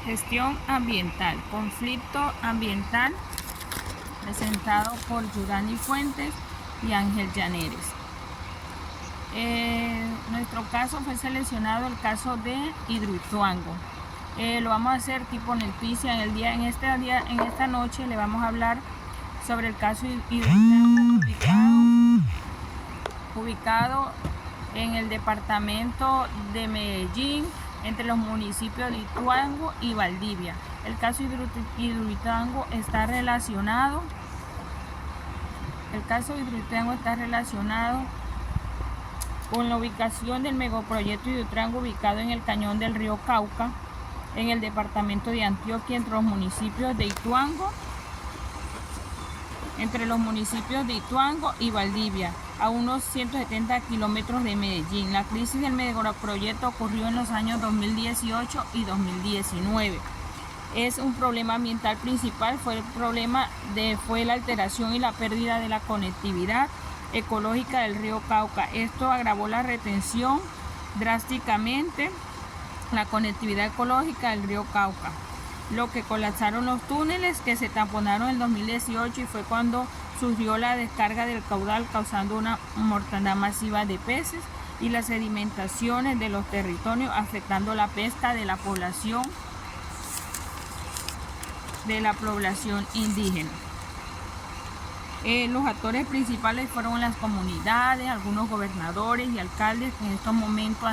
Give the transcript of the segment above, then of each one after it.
Gestión ambiental, conflicto ambiental, presentado por Yurani Fuentes y Ángel Llaneres. Nuestro caso fue seleccionado el caso de Hidroituango. Lo vamos a hacer tipo Nelpicia. En esta noche le vamos a hablar sobre el caso Hidroituango ubicado en el departamento de Medellín, entre los municipios de Ituango y Valdivia. El caso Hidroituango está relacionado con la ubicación del megaproyecto Hidroituango ubicado en el cañón del río Cauca, en el departamento de Antioquia, entre los municipios de Ituango y Valdivia, a unos 170 kilómetros de Medellín. La crisis del megaproyecto ocurrió en los años 2018 y 2019. Es un problema ambiental principal, fue la alteración y la pérdida de la conectividad ecológica del río Cauca. Esto agravó la retención drásticamente, la conectividad ecológica del río Cauca, lo que colapsaron los túneles que se tamponaron en 2018, y fue cuando surgió la descarga del caudal, causando una mortandad masiva de peces y las sedimentaciones de los territorios, afectando la pesca de la población indígena. Los actores principales fueron las comunidades, algunos gobernadores y alcaldes que en estos momentos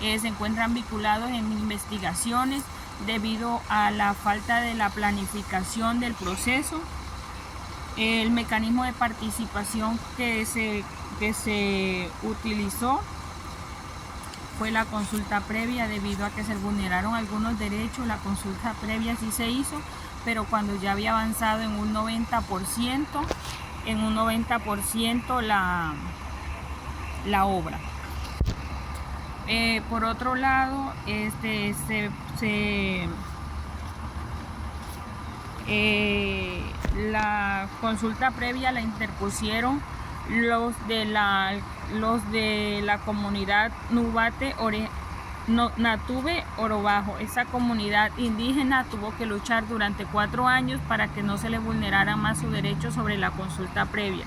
se encuentran vinculados en investigaciones debido a la falta de la planificación del proceso. El mecanismo de participación que se utilizó fue la consulta previa. Debido a que se vulneraron algunos derechos, la consulta previa sí se hizo, pero cuando ya había avanzado en un 90% la obra. Por otro lado, la consulta previa la interpusieron los de la comunidad Natube Orobajo. Esa comunidad indígena tuvo que luchar durante 4 años para que no se le vulnerara más su derecho sobre la consulta previa.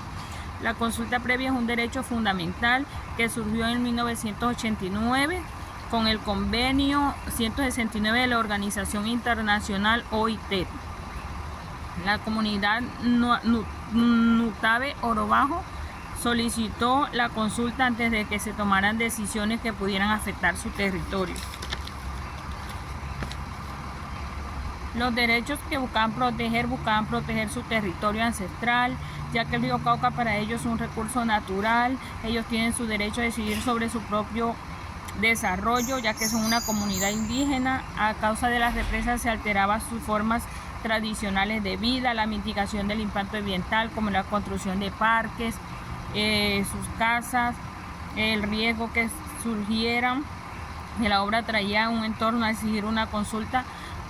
La consulta previa es un derecho fundamental que surgió en 1989 con el convenio 169 de la Organización Internacional OIT. La comunidad Natube Orobajo solicitó la consulta antes de que se tomaran decisiones que pudieran afectar su territorio. Los derechos que buscaban proteger su territorio ancestral, ya que el río Cauca para ellos es un recurso natural. Ellos tienen su derecho a decidir sobre su propio desarrollo, ya que son una comunidad indígena. A causa de las represas se alteraban sus formas tradicionales de vida, la mitigación del impacto ambiental, como la construcción de parques, sus casas, el riesgo que surgieran, que la obra traía un entorno. A exigir una consulta,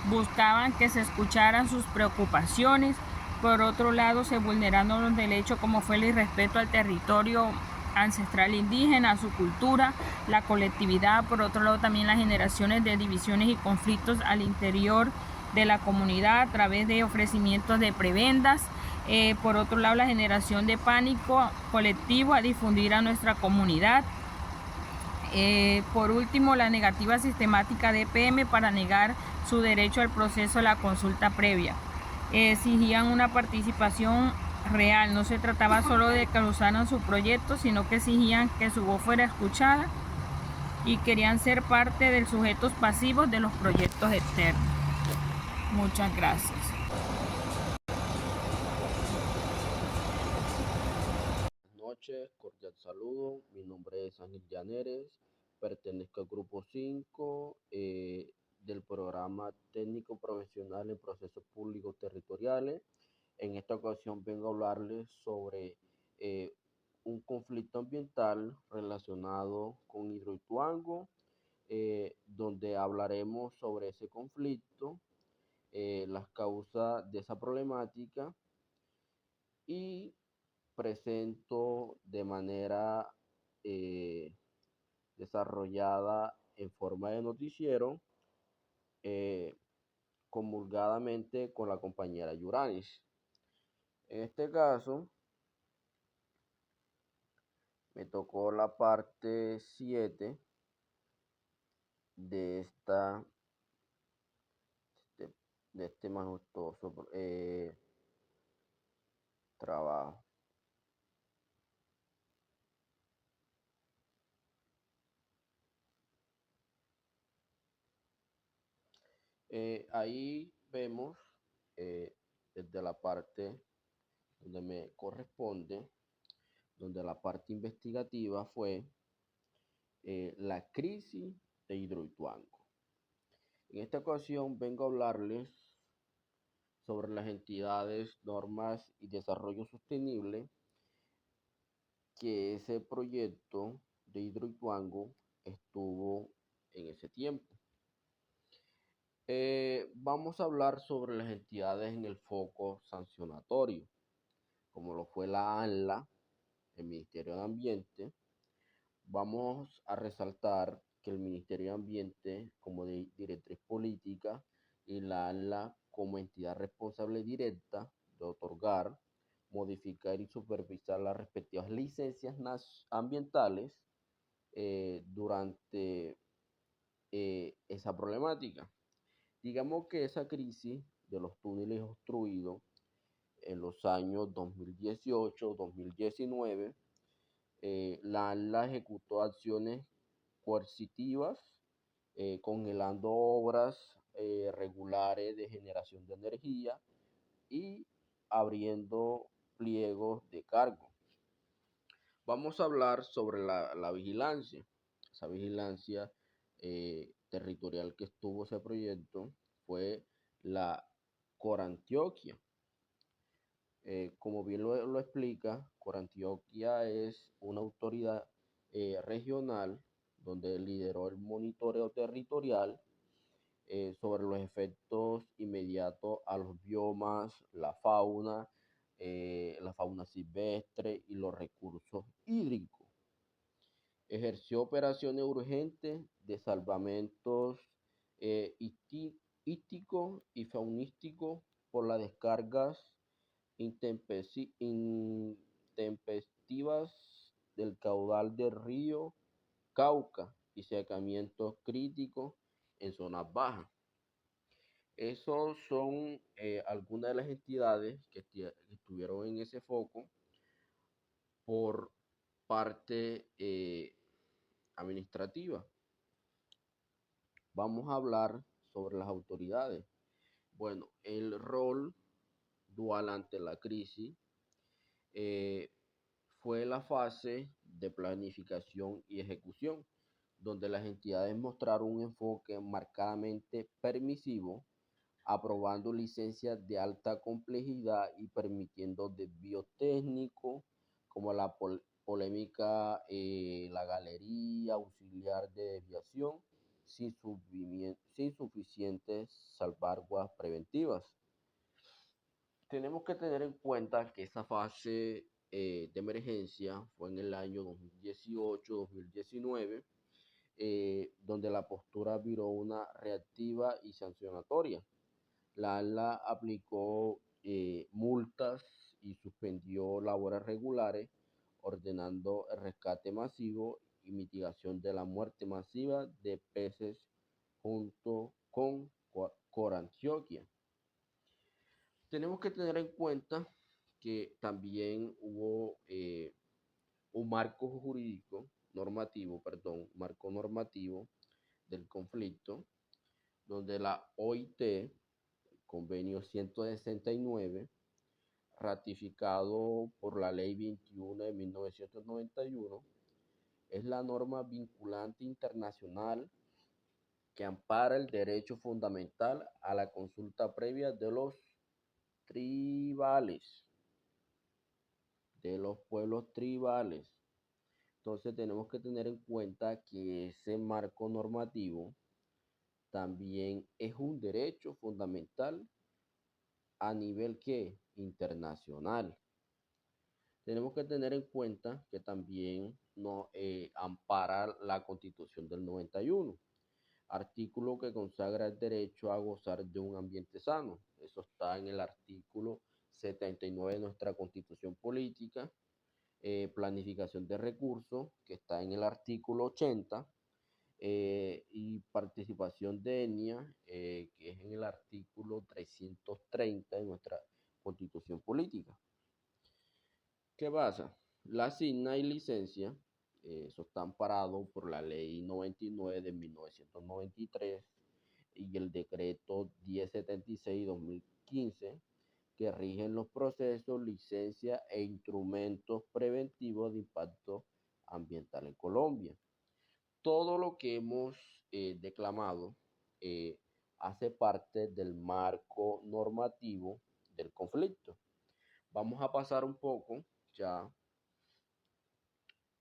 buscaban que se escucharan sus preocupaciones. Por otro lado, se vulneraron los derechos como fue el irrespeto al territorio ancestral indígena, a su cultura, la colectividad. Por otro lado, también las generaciones de divisiones y conflictos al interior de la comunidad a través de ofrecimientos de prebendas. Por otro lado, la generación de pánico colectivo a difundir a nuestra comunidad. Por último, la negativa sistemática de EPM para negar su derecho al proceso de la consulta previa. Exigían una participación real, no se trataba solo de que usaran su proyecto, sino que exigían que su voz fuera escuchada y querían ser parte de los sujetos pasivos de los proyectos externos. Muchas gracias. Buenas noches, cordial saludo. Mi nombre es Ángel Llaneres, pertenezco al grupo 5 del programa técnico profesional en procesos públicos territoriales. En esta ocasión vengo a hablarles sobre un conflicto ambiental relacionado con Hidroituango, donde hablaremos sobre ese conflicto, las causas de esa problemática, y presento de manera desarrollada en forma de noticiero comulgadamente con la compañera Yuranis. En este caso, me tocó la parte 7 de de, de este majestuoso trabajo. Ahí vemos desde la parte donde me corresponde, donde la parte investigativa fue la crisis de Hidroituango. En esta ocasión vengo a hablarles sobre las entidades, normas y desarrollo sostenible que ese proyecto de Hidroituango estuvo en ese tiempo. Vamos a hablar sobre las entidades en el foco sancionatorio, como lo fue la ANLA, el Ministerio de Ambiente. Vamos a resaltar que el Ministerio de Ambiente como directriz política y la ANLA como entidad responsable directa de otorgar, modificar y supervisar las respectivas licencias ambientales durante esa problemática. Digamos que esa crisis de los túneles obstruidos en los años 2018-2019, la ANLA ejecutó acciones coercitivas, congelando obras regulares de generación de energía y abriendo pliegos de cargo. Vamos a hablar sobre la vigilancia. Esa vigilancia territorial que estuvo ese proyecto fue la Corantioquia. Como bien lo explica, Corantioquia es una autoridad regional donde lideró el monitoreo territorial sobre los efectos inmediatos a los biomas, la fauna silvestre y los recursos hídricos. Ejerció operaciones urgentes de salvamentos hísticos y faunísticos por las descargas intempestivas del caudal del río Cauca y secamientos críticos en zonas bajas. Esos son algunas de las entidades que estuvieron en ese foco por parte administrativa. Vamos a hablar sobre las autoridades. Bueno, el rol dual ante la crisis fue la fase de planificación y ejecución, donde las entidades mostraron un enfoque marcadamente permisivo, aprobando licencias de alta complejidad y permitiendo desvíos técnicos como la polémica, la galería auxiliar de desviación sin suficientes salvaguardas preventivas. Tenemos que tener en cuenta que esa fase de emergencia fue en el año 2018-2019, donde la postura viró una reactiva y sancionatoria. La ANLA aplicó multas y suspendió labores regulares, ordenando el rescate masivo y mitigación de la muerte masiva de peces junto con Corantioquia. Tenemos que tener en cuenta que también hubo un marco normativo del conflicto, donde la OIT, convenio 169, ratificado por la ley 21 de 1991, es la norma vinculante internacional que ampara el derecho fundamental a la consulta previa de los pueblos tribales. Entonces tenemos que tener en cuenta que ese marco normativo también es un derecho fundamental a nivel internacional. Tenemos que tener en cuenta que también no ampara la Constitución del 91. artículo que consagra el derecho a gozar de un ambiente sano. Eso está en el artículo 79 de nuestra Constitución Política. Planificación de recursos, que está en el artículo 80, y participación de etnia, que es en el artículo 330 de nuestra Constitución Política. ¿Qué pasa? La asigna y licencia, eso está amparado por la Ley 99 de 1993 y el decreto 1076-2015, que rigen los procesos, licencia e instrumentos preventivos de impacto ambiental en Colombia. Todo lo que hemos declamado eh, hace parte del marco normativo del conflicto. Vamos a pasar un poco ya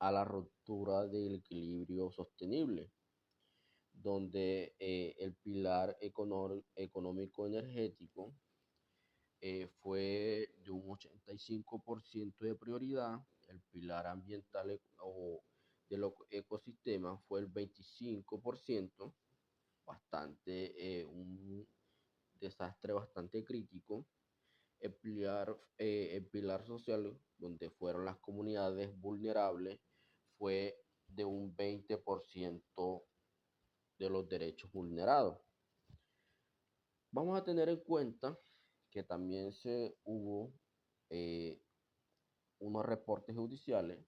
a la ruptura del equilibrio sostenible, donde el pilar económico energético fue de un 85% de prioridad, el pilar ambiental o de los ecosistemas fue el 25%, un desastre bastante crítico. El pilar social, donde fueron las comunidades vulnerables, fue de un 20% de los derechos vulnerados. Vamos a tener en cuenta que también hubo eh, unos reportes judiciales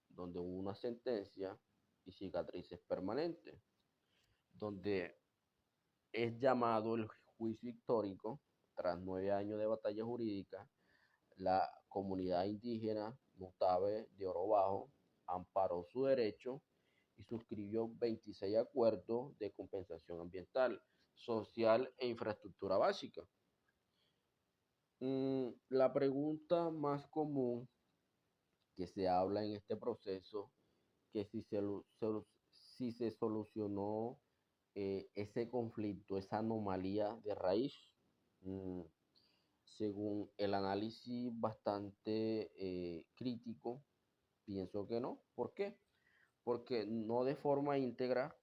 donde hubo una sentencia y cicatrices permanentes, donde es llamado el juicio histórico. Tras 9 años de batalla jurídica, la comunidad indígena Mutabe de Oro Bajo amparó su derecho y suscribió 26 acuerdos de compensación ambiental, social e infraestructura básica. La pregunta más común que se habla en este proceso, que si se solucionó ese conflicto, esa anomalía de raíz. Mm, Según el análisis bastante crítico, pienso que no. ¿Por qué? Porque no de forma íntegra.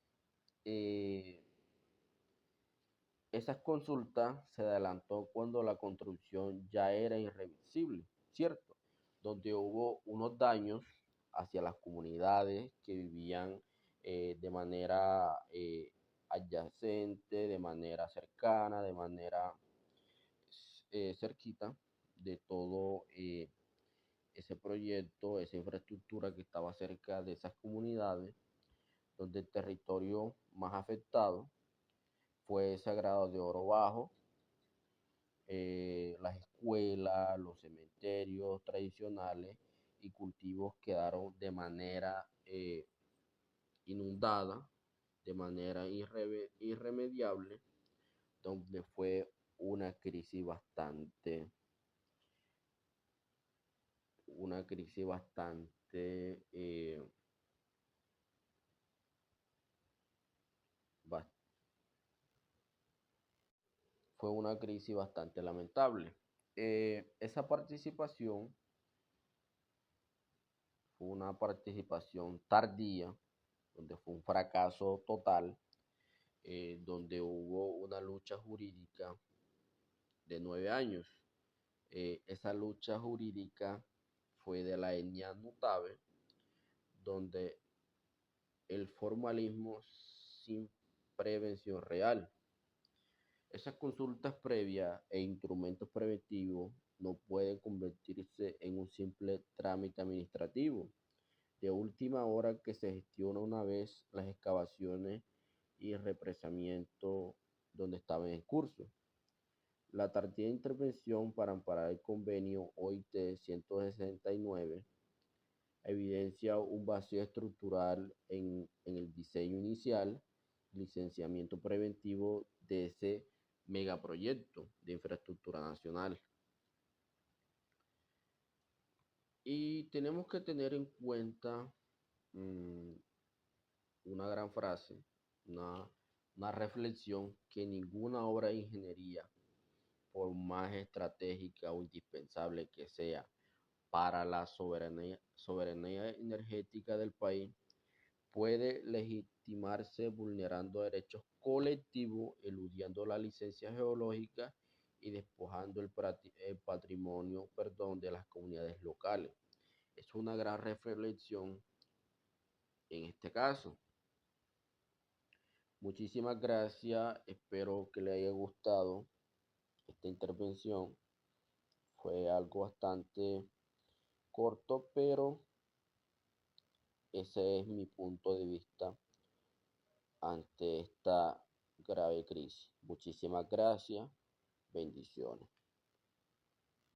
Esas consultas se adelantó cuando la construcción ya era irreversible, ¿cierto? Donde hubo unos daños hacia las comunidades que vivían de manera adyacente, de manera cercana, de manera cerquita de todo ese proyecto, esa infraestructura que estaba cerca de esas comunidades, donde el territorio más afectado fue Sagrado de Oro Bajo, las escuelas, los cementerios tradicionales y cultivos quedaron de manera inundada, de manera irremediable, donde fue una crisis bastante, una crisis bastante, fue una crisis bastante lamentable. Esa participación fue una participación tardía, donde fue un fracaso total, donde hubo una lucha jurídica de 9 años. Esa lucha jurídica fue de la etnia Nutabe, donde el formalismo sin prevención real. Esas consultas previas e instrumentos preventivos no pueden convertirse en un simple trámite administrativo de última hora que se gestiona una vez las excavaciones y represamiento donde estaban en curso. La tardía intervención para amparar el convenio OIT 169 evidencia un vacío estructural en el diseño inicial, licenciamiento preventivo de ese megaproyecto de infraestructura nacional. Y tenemos que tener en cuenta una gran frase, una reflexión, que ninguna obra de ingeniería, por más estratégica o indispensable que sea para la soberanía energética del país, puede legitimarse vulnerando derechos colectivos, eludiendo la licencia geológica y despojando el patrimonio, de las comunidades locales. Es una gran reflexión en este caso. Muchísimas gracias, espero que le haya gustado esta intervención. Fue algo bastante corto, pero ese es mi punto de vista ante esta grave crisis. Muchísimas gracias. Bendiciones.